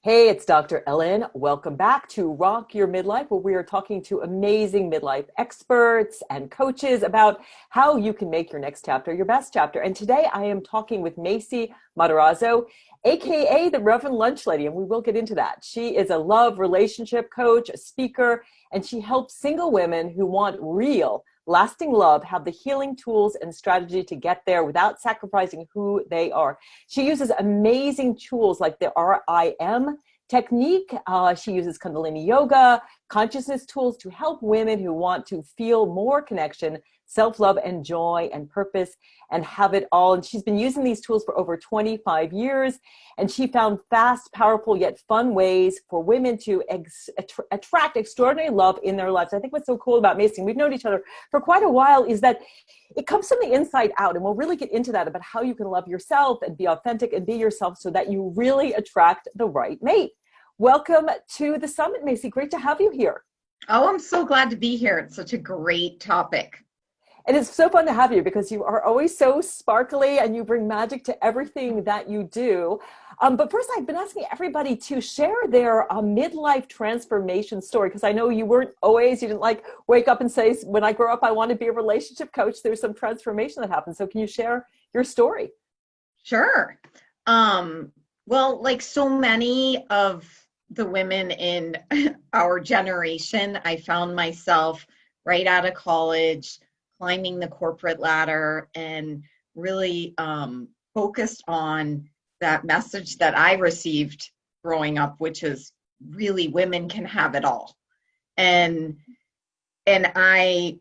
Hey, it's Dr. Ellen. Welcome back to Rock Your Midlife, where we are talking to amazing midlife experts and coaches about how you can make your next chapter your best chapter. And today I am talking with Macy Matarazzo, aka the Reverend Lunch Lady, and we will get into that. She is a love relationship coach, a speaker, and she helps single women who want real lasting love have the healing tools and strategy to get there without sacrificing who they are. She uses amazing tools like the RIM technique. She uses Kundalini yoga, consciousness tools to help women who want to feel more connection, self-love and joy and purpose and have it all. And she's been using these tools for over 25 years. And she found fast, powerful, yet fun ways for women to attract extraordinary love in their lives. I think what's so cool about Macy, we've known each other for quite a while, is that it comes from the inside out. And we'll really get into that about how you can love yourself and be authentic and be yourself so that you really attract the right mate. Welcome to the Summit, Macy. Great to have you here. Oh, I'm so glad to be here. It's such a great topic. And it's so fun to have you because you are always so sparkly and you bring magic to everything that you do. But first, I've been asking everybody to share their midlife transformation story, because I know you didn't like wake up and say, when I grow up, I want to be a relationship coach. There's some transformation that happens. So can you share your story? Sure. Well, like so many of the women in our generation, I found myself right out of college climbing the corporate ladder and really focused on that message that I received growing up, which is really women can have it all. And I,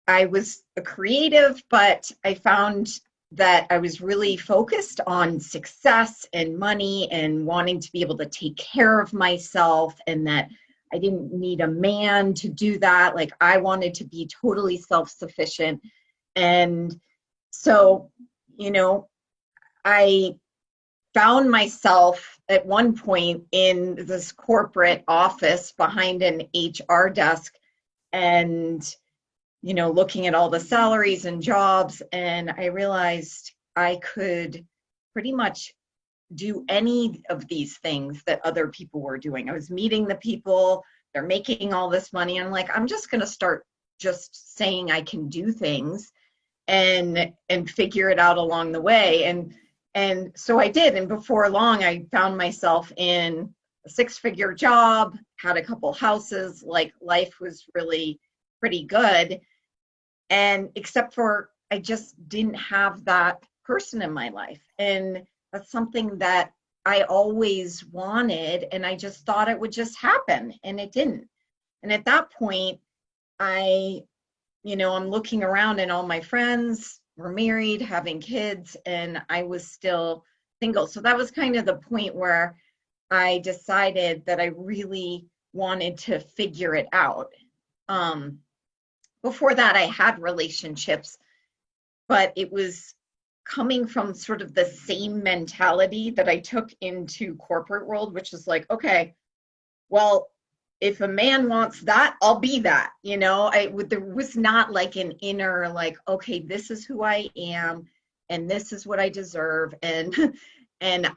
I was a creative, but I found that I was really focused on success and money and wanting to be able to take care of myself, and that I didn't need a man to do that. Like, I wanted to be totally self-sufficient. And so, I found myself at one point in this corporate office behind an HR desk and, looking at all the salaries and jobs. And I realized I could pretty much do any of these things that other people were doing. I was meeting the people, they're making all this money. I'm like, I'm just going to start just saying I can do things and figure it out along the way. And so I did. And before long, I found myself in a 6-figure job, had a couple houses, like life was really pretty good. And except for I just didn't have that person in my life. And that's something that I always wanted, and I just thought it would just happen, and it didn't. And at that point, I'm looking around and all my friends were married, having kids, and I was still single. So that was kind of the point where I decided that I really wanted to figure it out. Before that, I had relationships, but it was coming from sort of the same mentality that I took into corporate world, which is like, okay, well, if a man wants that, I'll be that. There was not like an inner, like, okay, this is who I am and this is what I deserve, and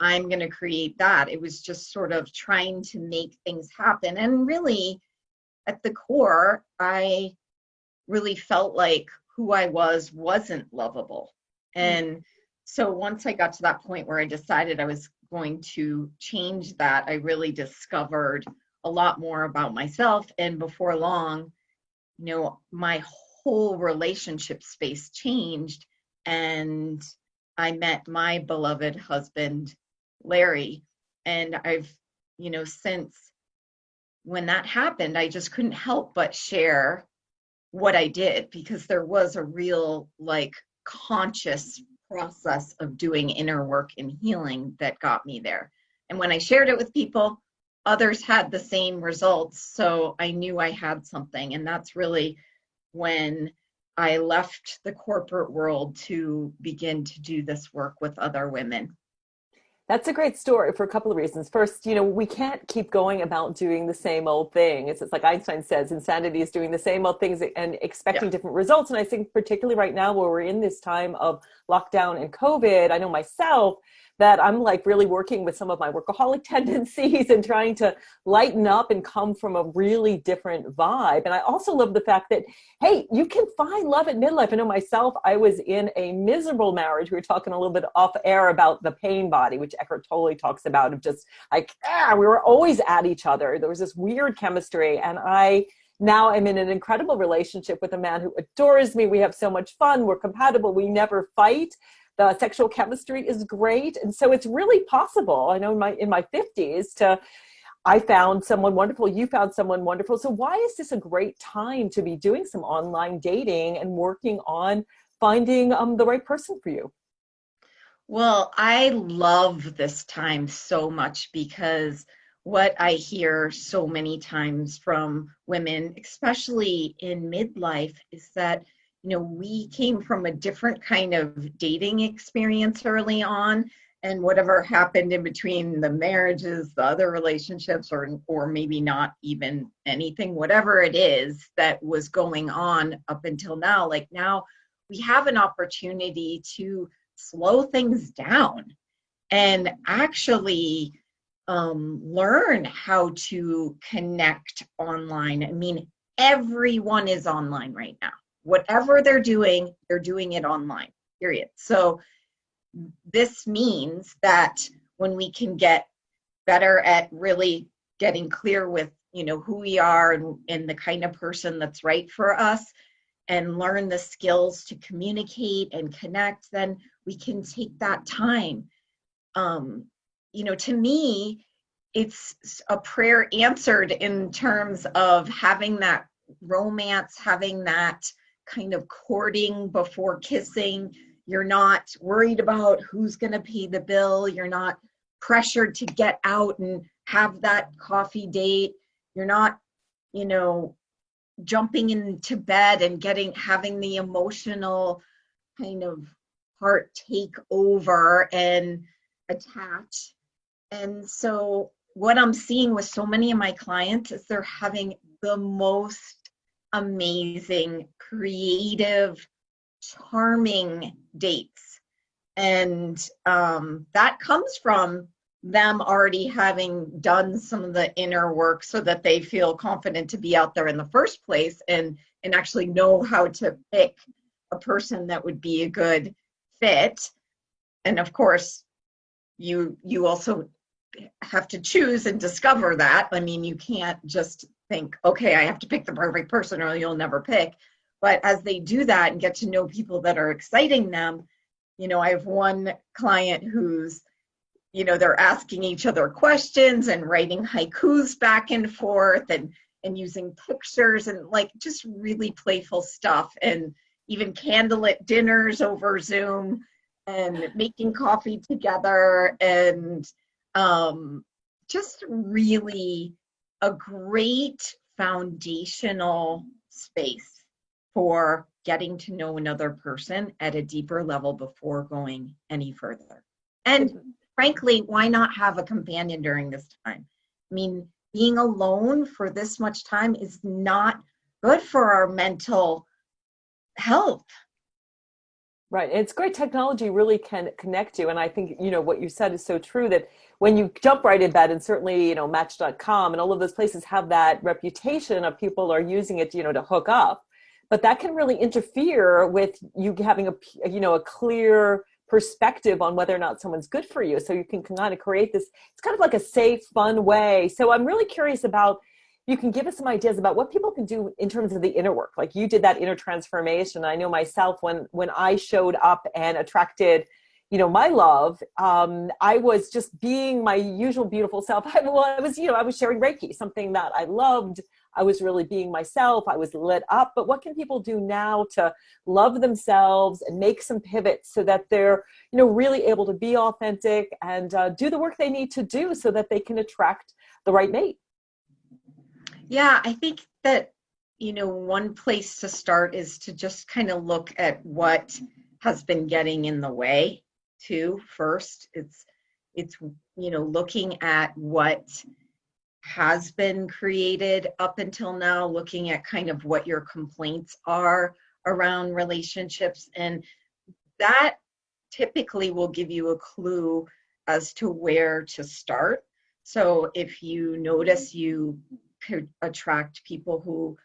I'm going to create that. It was just sort of trying to make things happen. And really, at the core, I really felt like who I wasn't lovable. And so once I got to that point where I decided I was going to change that, I really discovered a lot more about myself. And before long, my whole relationship space changed. And I met my beloved husband, Larry. And I've, since when that happened, I just couldn't help but share what I did, because there was a real, like, conscious process of doing inner work and healing that got me there. And when I shared it with people, others had the same results. So I knew I had something. And that's really when I left the corporate world to begin to do this work with other women. That's a great story for a couple of reasons. First, we can't keep going about doing the same old thing. It's like Einstein says, insanity is doing the same old things and expecting different results. And I think particularly right now where we're in this time of lockdown and COVID, I know myself, that I'm like really working with some of my workaholic tendencies and trying to lighten up and come from a really different vibe. And I also love the fact that, hey, you can find love at midlife. I know myself, I was in a miserable marriage. We were talking a little bit off air about the pain body, which Eckhart Tolle talks about, of just like, we were always at each other. There was this weird chemistry. And now I'm in an incredible relationship with a man who adores me. We have so much fun. We're compatible. We never fight. The sexual chemistry is great. And so it's really possible. I know in my 50s I found someone wonderful. You found someone wonderful. So why is this a great time to be doing some online dating and working on finding the right person for you? Well, I love this time so much because what I hear so many times from women, especially in midlife, is that, we came from a different kind of dating experience early on, and whatever happened in between the marriages, the other relationships, or maybe not even anything, whatever it is that was going on up until now, like now we have an opportunity to slow things down and actually learn how to connect online. I mean, everyone is online right now. Whatever they're doing it online, period. So this means that when we can get better at really getting clear with, who we are and the kind of person that's right for us, and learn the skills to communicate and connect, then we can take that time. To me, it's a prayer answered in terms of having that romance, having that kind of courting before kissing. You're not worried about who's going to pay the bill. You're not pressured to get out and have that coffee date. You're not, jumping into bed and having the emotional kind of heart take over and attach. And so what I'm seeing with so many of my clients is they're having the most amazing, creative, charming dates. And that comes from them already having done some of the inner work so that they feel confident to be out there in the first place and actually know how to pick a person that would be a good fit. And of course, you also have to choose and discover that. I mean, you can't just think, okay, I have to pick the perfect person or you'll never pick. But as they do that and get to know people that are exciting them, I have one client who's, they're asking each other questions and writing haikus back and forth and using pictures and like just really playful stuff, and even candlelit dinners over Zoom and making coffee together, and just really a great foundational space for getting to know another person at a deeper level before going any further. And frankly, why not have a companion during this time? I mean, being alone for this much time is not good for our mental health. Right. And it's great. Technology really can connect you. And I think, what you said is so true, that when you jump right in bed, and certainly, Match.com and all of those places have that reputation of people are using it, to hook up. But that can really interfere with you having a clear perspective on whether or not someone's good for you. So you can kind of create this, it's kind of like a safe, fun way. So I'm really curious about, you can give us some ideas about what people can do in terms of the inner work. Like you did that inner transformation. I know myself, when I showed up and attracted, my love, I was just being my usual beautiful self. I was sharing Reiki, something that I loved. I was really being myself. I was lit up. But what can people do now to love themselves and make some pivots so that they're, really able to be authentic and do the work they need to do so that they can attract the right mate? Yeah, I think that, one place to start is to just kind of look at what has been getting in the way too. First, it's looking at what has been created up until now, looking at kind of what your complaints are around relationships. And that typically will give you a clue as to where to start. So if you notice you could attract people who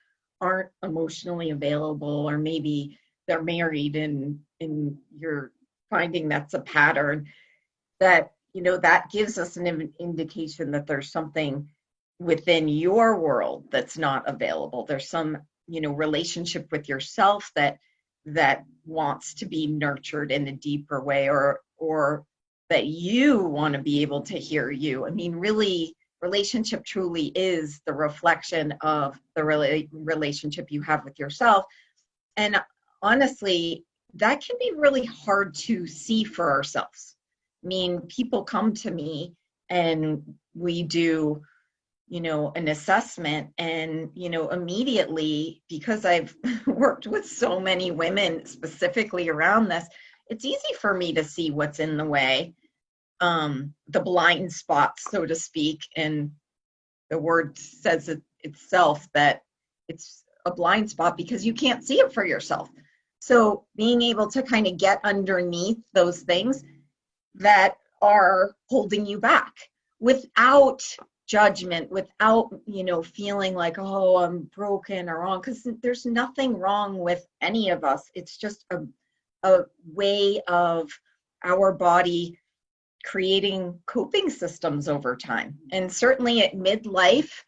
aren't emotionally available, or maybe they're married and you're finding that's a pattern, that, that gives us an indication that there's something within your world that's not available. There's some, relationship with yourself that wants to be nurtured in a deeper way, or that you want to be able to hear you. I mean, really, relationship truly is the reflection of the relationship you have with yourself. And honestly, that can be really hard to see for ourselves. I mean, people come to me and we do, an assessment, and, immediately, because I've worked with so many women specifically around this, it's easy for me to see what's in the way, the blind spots, so to speak. And the word says it itself, that it's a blind spot because you can't see it for yourself. So being able to kind of get underneath those things that are holding you back without judgment, without, feeling like, oh, I'm broken or wrong, because there's nothing wrong with any of us. It's just a way of our body creating coping systems over time. And certainly at midlife,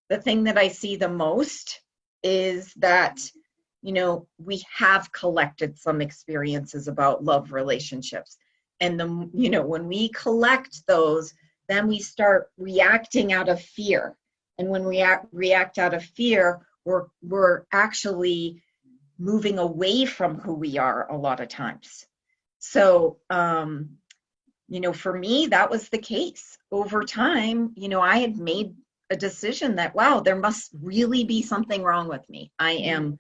the thing that I see the most is that, we have collected some experiences about love relationships. And when we collect those, then we start reacting out of fear. And when we react out of fear, we're actually moving away from who we are a lot of times. So, for me, that was the case. Over time, I had made a decision that, wow, there must really be something wrong with me. I am,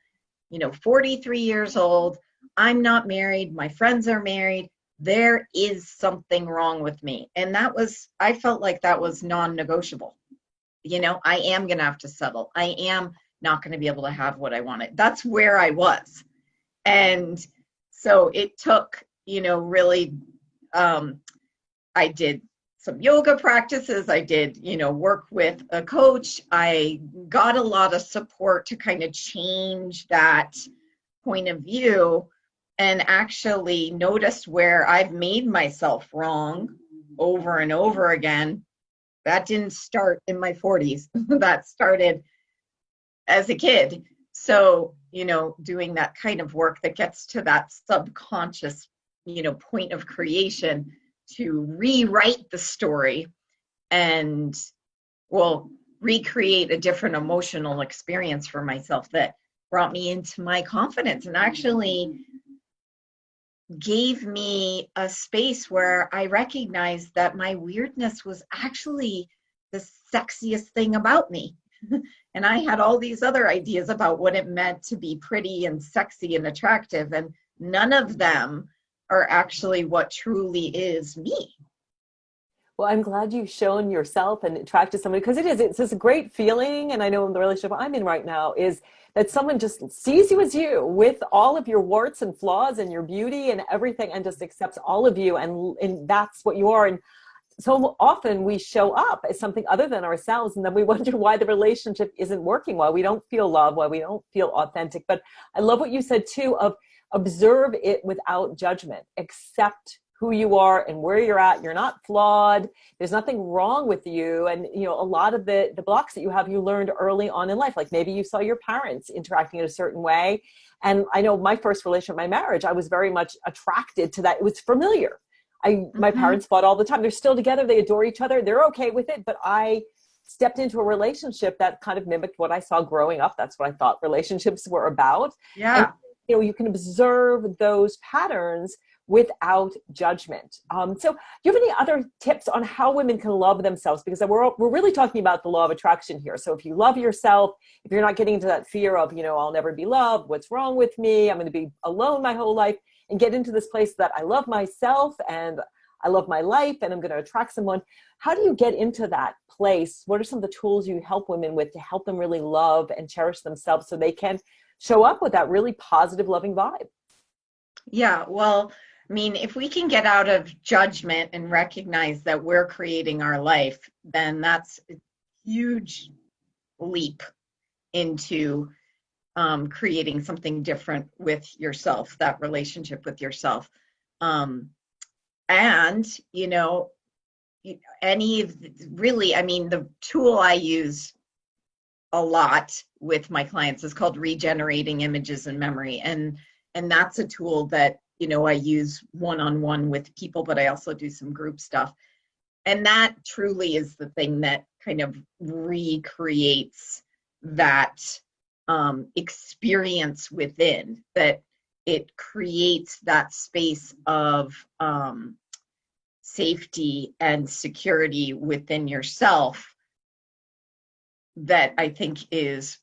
43 years old. I'm not married. My friends are married. There is something wrong with me. And I felt like that was non-negotiable. I am going to have to settle. I am not going to be able to have what I wanted. That's where I was. And so it took, really, I did some yoga practices. I did, work with a coach. I got a lot of support to kind of change that point of view, and actually noticed where I've made myself wrong over and over again. That didn't start in my 40s. That started as a kid. So, doing that kind of work that gets to that subconscious, point of creation, to rewrite the story and, recreate a different emotional experience for myself that brought me into my confidence and actually gave me a space where I recognized that my weirdness was actually the sexiest thing about me. And I had all these other ideas about what it meant to be pretty and sexy and attractive, and none of them are actually what truly is me. Well, I'm glad you've shown yourself and attracted somebody, because it's this great feeling. And I know in the relationship I'm in right now is that someone just sees you as you, with all of your warts and flaws and your beauty and everything, and just accepts all of you. And that's what you are. And so often we show up as something other than ourselves, and then we wonder why the relationship isn't working, why we don't feel love, why we don't feel authentic. But I love what you said too, of observe it without judgment. Accept who you are and where you're at. You're not flawed. There's nothing wrong with you. And, a lot of the blocks that you have, you learned early on in life. Like maybe you saw your parents interacting in a certain way. And I know my first relationship, my marriage, I was very much attracted to that. It was familiar. My parents fought all the time. They're still together. They adore each other. They're okay with it. But I stepped into a relationship that kind of mimicked what I saw growing up. That's what I thought relationships were about. Yeah. And, you can observe those patterns without judgment. So do you have any other tips on how women can love themselves? Because we're really talking about the law of attraction here. So if you love yourself, if you're not getting into that fear of, I'll never be loved, what's wrong with me, I'm going to be alone my whole life, and get into this place that I love myself and I love my life and I'm going to attract someone. How do you get into that place? What are some of the tools you help women with to help them really love and cherish themselves so they can show up with that really positive, loving vibe? Yeah, well, I mean, if we can get out of judgment and recognize that we're creating our life, then that's a huge leap into creating something different with yourself, that relationship with yourself. And, you know, really, I mean, the tool I use a lot with my clients is called regenerating images and memory. And that's a tool that, you know, I use one-on-one with people, but I also do some group stuff. And that truly is the thing that kind of recreates that experience within, that it creates that space of safety and security within yourself that I think is,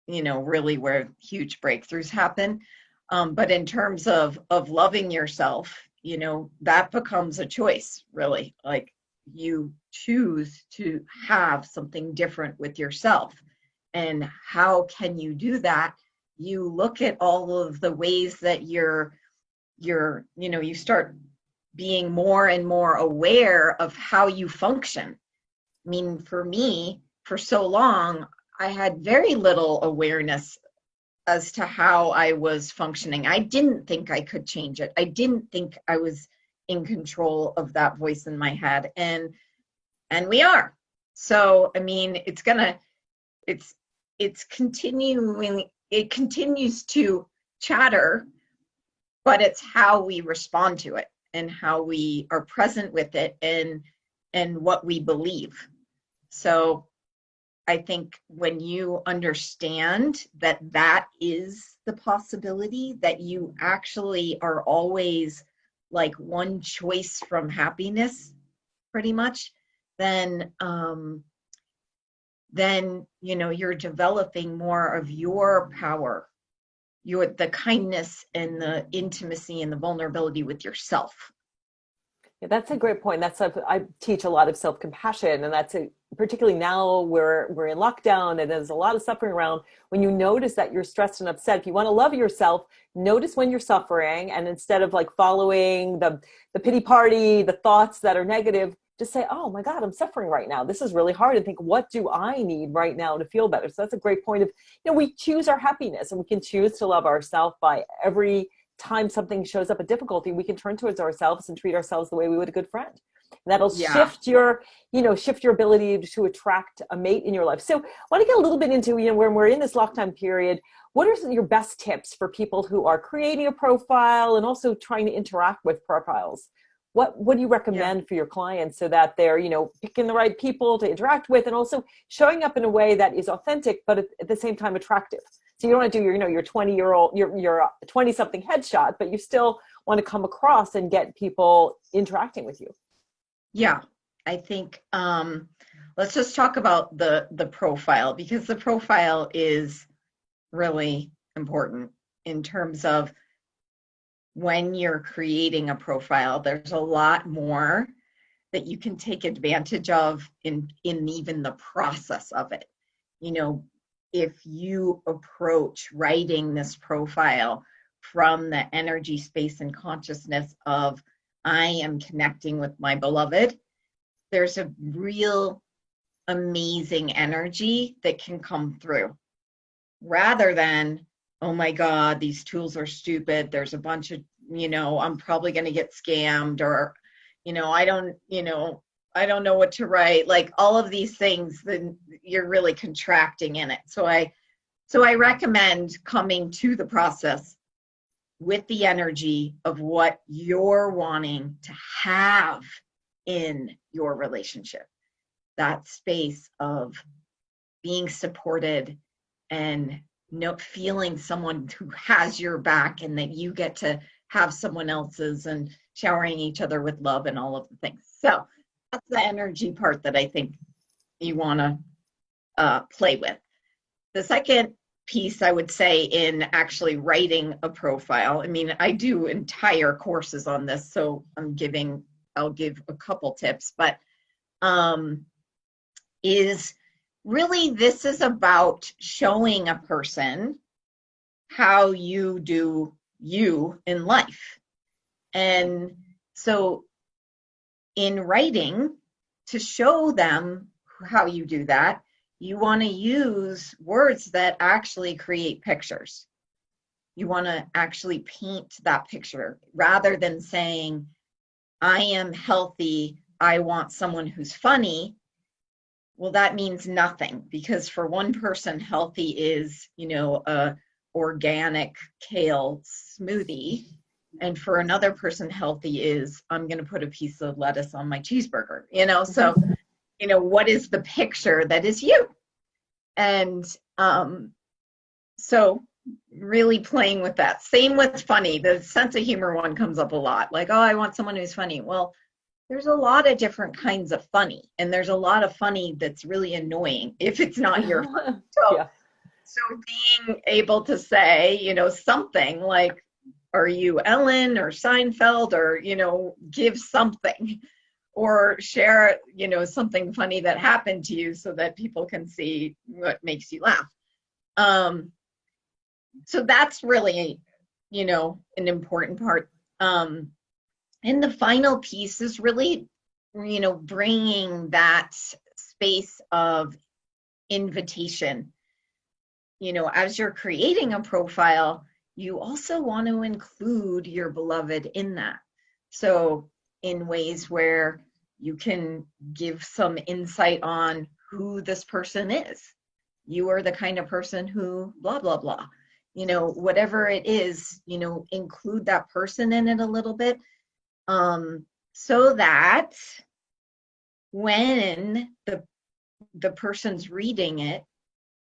you know, really where huge breakthroughs happen. But in terms of loving yourself, you know, that becomes a choice, really. Like, you choose to have something different with yourself. And how can you do that? You look at all of the ways that you're, you know, you start being more and more aware of how you function. I mean, for me, for so long, I had very little awareness as to how I was functioning. I didn't think I could change it. I didn't think I was in control of that voice in my head. And we are. So, I mean, it's continuing, it continues to chatter, but it's how we respond to it and how we are present with it and what we believe. So I think when you understand that that is the possibility, that you actually are always like one choice from happiness, pretty much, then you know, you're developing more of your power, the kindness and the intimacy and the vulnerability with yourself. Yeah, that's a great point. I teach a lot of self-compassion, and particularly now we're in lockdown and there's a lot of suffering around. When you notice that you're stressed and upset, if you want to love yourself, notice when you're suffering, and instead of like following the pity party, the thoughts that are negative, just say, oh my God, I'm suffering right now. This is really hard. And think, what do I need right now to feel better? So that's a great point of, you know, we choose our happiness, and we can choose to love ourselves by every time something shows up a difficulty, we can turn towards ourselves and treat ourselves the way we would a good friend. And that'll Yeah. shift your ability to attract a mate in your life. So I want to get a little bit into, you know, when we're in this lockdown period, what are your best tips for people who are creating a profile and also trying to interact with profiles? What do you recommend for your clients so that they're, you know, picking the right people to interact with and also showing up in a way that is authentic, but at the same time attractive? So you don't want to do your, you know, your 20-year-old, your 20-something headshot, but you still want to come across and get people interacting with you. Yeah, I think let's just talk about the profile, because the profile is really important in terms of when you're creating a profile. There's a lot more that you can take advantage of in even the process of it. You know, if you approach writing this profile from the energy space and consciousness of, I am connecting with my beloved, there's a real amazing energy that can come through, rather than, oh my God, these tools are stupid. There's a bunch of, you know, I'm probably going to get scammed, or, you know, I don't know what to write. Like all of these things, then you're really contracting in it. So I recommend coming to the process with the energy of what you're wanting to have in your relationship. That space of being supported and feeling someone who has your back, and that you get to have someone else's, and showering each other with love and all of the things. So that's the energy part that I think you want to play with. The second piece, I would say, in actually writing a profile, I mean, I do entire courses on this, so I'll give a couple tips, but is really, this is about showing a person how you do you in life. And so in writing, to show them how you do that, you want to use words that actually create pictures. You want to actually paint that picture rather than saying, I am healthy, I want someone who's funny. Well, that means nothing, because for one person, healthy is, a organic kale smoothie. And for another person, healthy is, I'm going to put a piece of lettuce on my cheeseburger, so, what is the picture that is you? And so really playing with that. Same with funny. The sense of humor one comes up a lot. Like, oh, I want someone who's funny. Well, there's a lot of different kinds of funny, and there's a lot of funny that's really annoying if it's not your funny. So, Yeah. so being able to say, something like, are you Ellen or Seinfeld, or, give something, or share, something funny that happened to you so that people can see what makes you laugh. So that's really, an important part. And the final piece is really, bringing that space of invitation. As you're creating a profile, you also want to include your beloved in that. So in ways where you can give some insight on who this person is. You are the kind of person who blah, blah, blah. Whatever it is, include that person in it a little bit, so that when the person's reading it,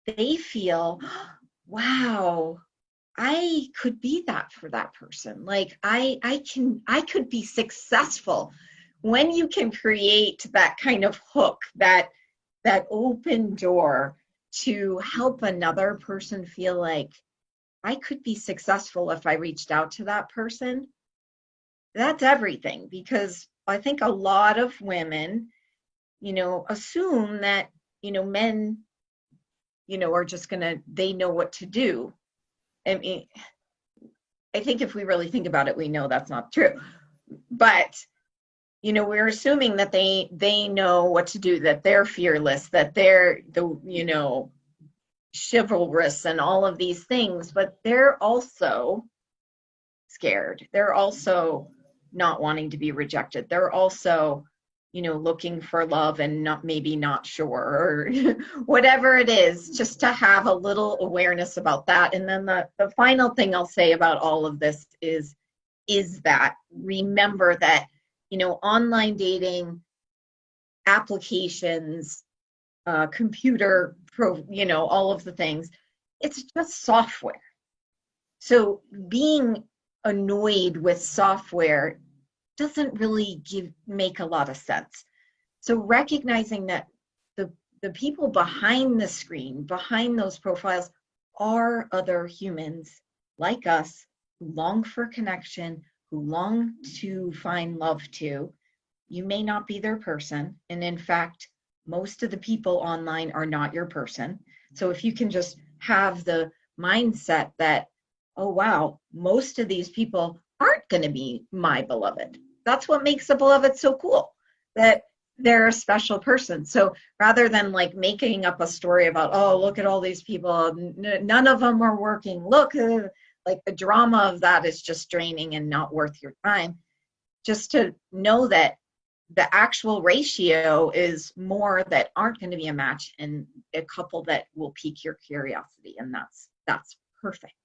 they feel, wow, I could be that for that person. Like I could be successful. When you can create that kind of hook, that open door to help another person feel like I could be successful if I reached out to that person, that's everything. Because I think a lot of women, assume that, men, are just they know what to do. I mean, I think if we really think about it, we know that's not true. But, we're assuming that they know what to do, that they're fearless, that they're chivalrous and all of these things, but they're also scared. They're also not wanting to be rejected. They're also, looking for love and not sure, or whatever it is, just to have a little awareness about that. And then the final thing I'll say about all of this is that remember that, online dating applications, computer all of the things, it's just software. So being annoyed with software doesn't really make a lot of sense. So recognizing that the people behind the screen, behind those profiles, are other humans like us, who long for connection, who long to find love too. You may not be their person, and in fact, most of the people online are not your person. So if you can just have the mindset that, oh wow, most of these people aren't going to be my beloved. That's what makes a beloved so cool, that they're a special person. So rather than like making up a story about, oh, look at all these people, none of them are working. Look, like the drama of that is just draining and not worth your time. Just to know that the actual ratio is more that aren't going to be a match and a couple that will pique your curiosity. And that's perfect.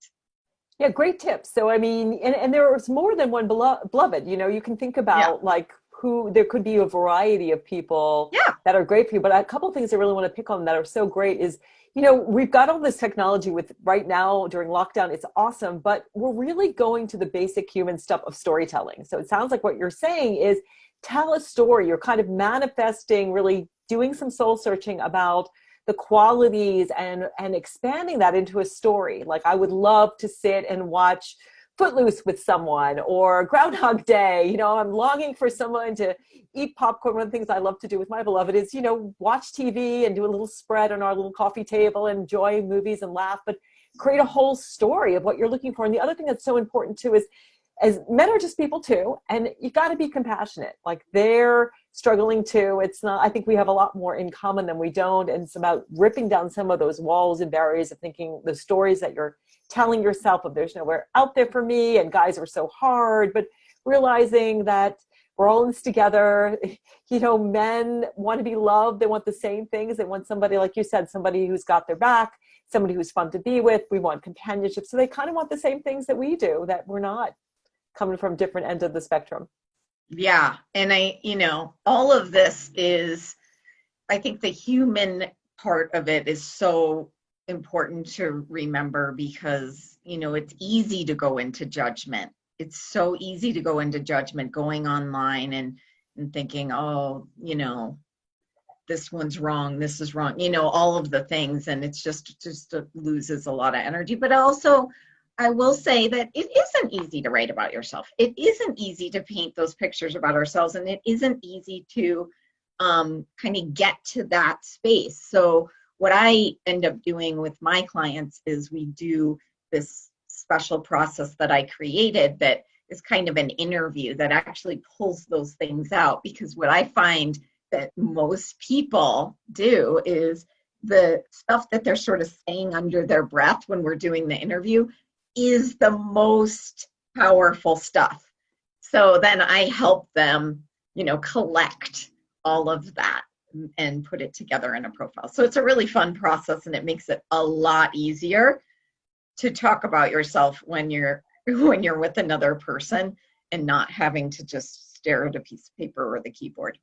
Yeah, great tips. So, I mean, and there's more than one beloved. You can think about like who there could be a variety of people that are great for you. But a couple of things I really want to pick on that are so great is, we've got all this technology with right now during lockdown. It's awesome, but we're really going to the basic human stuff of storytelling. So it sounds like what you're saying is tell a story. You're kind of manifesting, really doing some soul searching about the qualities and expanding that into a story. Like I would love to sit and watch Footloose with someone, or Groundhog Day. I'm longing for someone to eat popcorn. One of the things I love to do with my beloved is, watch TV and do a little spread on our little coffee table and enjoy movies and laugh, but create a whole story of what you're looking for. And the other thing that's so important too is as men are just people too, and you got to be compassionate. Like, they're struggling too. It's not, I think we have a lot more in common than we don't. And it's about ripping down some of those walls and barriers of thinking the stories that you're telling yourself of there's nowhere out there for me and guys are so hard, but realizing that we're all in this together. You know, men want to be loved. They want the same things. They want somebody, like you said, somebody who's got their back, somebody who's fun to be with. We want companionship. So they kind of want the same things that we do, that we're not coming from different ends of the spectrum. Yeah. And all of this is, I think the human part of it is so important to remember, because, it's easy to go into judgment. It's so easy to go into judgment, going online and thinking, oh, this one's wrong, this is wrong, all of the things. And it's just loses a lot of energy. But also, I will say that it isn't easy to write about yourself. It isn't easy to paint those pictures about ourselves. And it isn't easy to kind of get to that space. So what I end up doing with my clients is we do this special process that I created that is kind of an interview that actually pulls those things out. Because what I find that most people do is the stuff that they're sort of saying under their breath when we're doing the interview is the most powerful stuff. So then I help them, collect all of that and put it together in a profile. So it's a really fun process, and it makes it a lot easier to talk about yourself when you're with another person and not having to just stare at a piece of paper or the keyboard.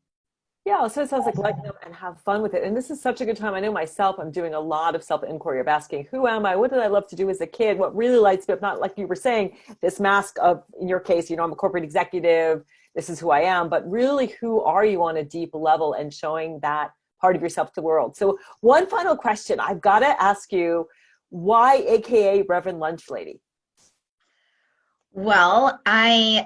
Yeah, so it sounds like lighten up and have fun with it. And this is such a good time. I know myself, I'm doing a lot of self-inquiry of asking, who am I? What did I love to do as a kid? What really lights me up? Not like you were saying, this mask of, in your case, I'm a corporate executive. This is who I am. But really, who are you on a deep level, and showing that part of yourself to the world? So one final question. I've got to ask you, why AKA Reverend Lunch Lady? Well, I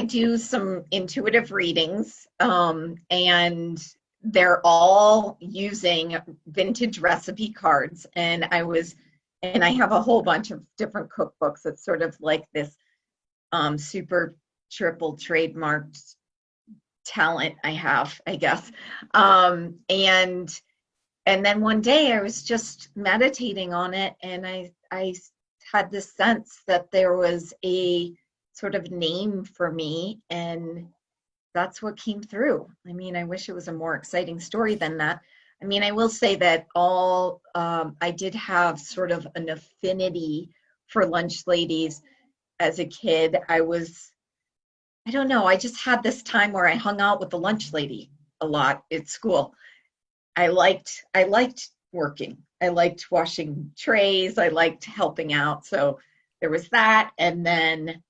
do some intuitive readings, and they're all using vintage recipe cards. And I have a whole bunch of different cookbooks. It's sort of like this super triple trademarked talent I have, I guess. And then one day I was just meditating on it, and I had this sense that there was a sort of name for me, and that's what came through. I mean, I wish it was a more exciting story than that. I mean, I will say that I did have sort of an affinity for lunch ladies as a kid. I don't know, I just had this time where I hung out with the lunch lady a lot at school. I liked working. I liked washing trays. I liked helping out. So there was that. And then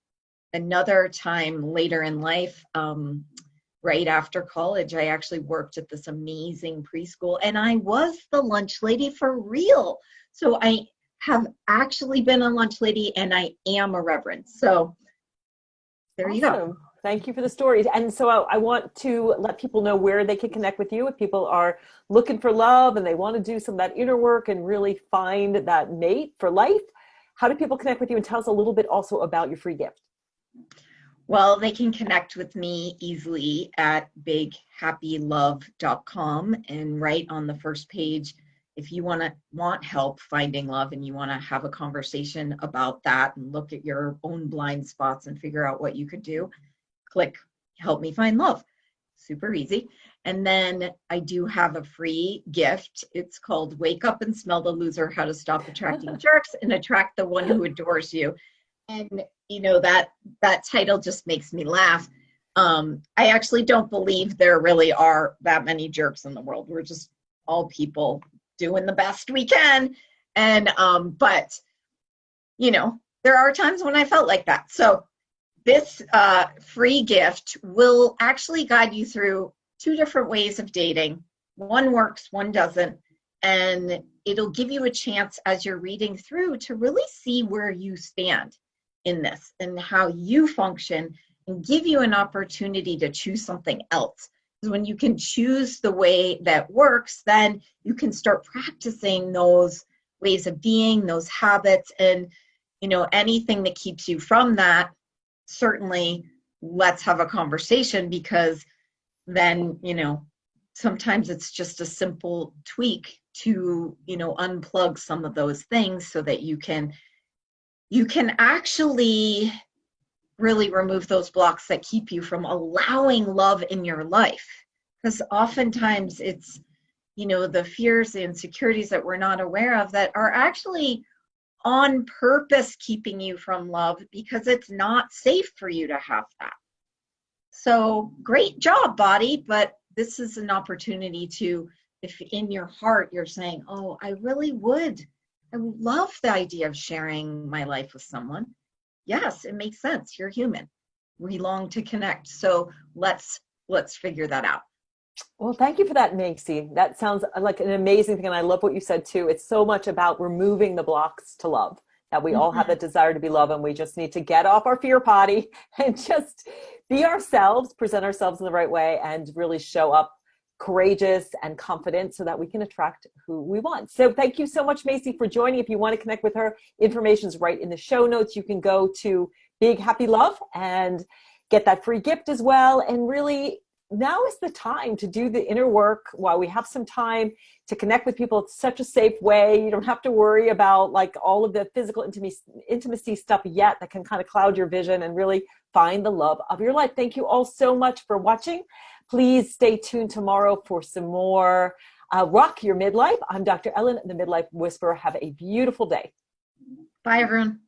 another time later in life, right after college, I actually worked at this amazing preschool, and I was the lunch lady for real. So I have actually been a lunch lady, and I am a reverend. So there you go. Thank you for the stories. And so I want to let people know where they can connect with you if people are looking for love and they want to do some of that inner work and really find that mate for life. How do people connect with you? And tell us a little bit also about your free gift. Well, they can connect with me easily at bighappylove.com, and right on the first page, if you want help finding love and you want to have a conversation about that and look at your own blind spots and figure out what you could do, click Help Me Find Love. Super easy. And then I do have a free gift. It's called Wake Up and Smell the Loser, How to Stop Attracting Jerks and Attract the One Who Adores You. And that title just makes me laugh. I actually don't believe there really are that many jerks in the world. We're just all people doing the best we can. And but there are times when I felt like that. So this free gift will actually guide you through 2 different ways of dating. One works, one doesn't. And it'll give you a chance as you're reading through to really see where you stand in this and how you function, and give you an opportunity to choose something else. Because when you can choose the way that works, then you can start practicing those ways of being, those habits, and anything that keeps you from that, certainly let's have a conversation, because then, sometimes it's just a simple tweak to, unplug some of those things so that you can actually really remove those blocks that keep you from allowing love in your life. Because oftentimes it's, the fears, the insecurities that we're not aware of that are actually on purpose keeping you from love, because it's not safe for you to have that. So great job, body, but this is an opportunity to, if in your heart you're saying, oh, I love the idea of sharing my life with someone. Yes, it makes sense. You're human. We long to connect. So let's figure that out. Well, thank you for that, Macy. That sounds like an amazing thing. And I love what you said too. It's so much about removing the blocks to love, that we all have a desire to be loved, and we just need to get off our fear potty and just be ourselves, present ourselves in the right way, and really show up courageous and confident so that we can attract who we want. So thank you so much, Macy, for joining. If you want to connect with her, information's right in the show notes. You can go to Big Happy Love and get that free gift as well. And really, now is the time to do the inner work while we have some time to connect with people. It's such a safe way. You don't have to worry about like all of the physical intimacy stuff yet that can kind of cloud your vision, and really find the love of your life. Thank you all so much for watching. Please stay tuned tomorrow for some more Rock Your Midlife. I'm Dr. Ellen, the Midlife Whisperer. Have a beautiful day. Bye, everyone.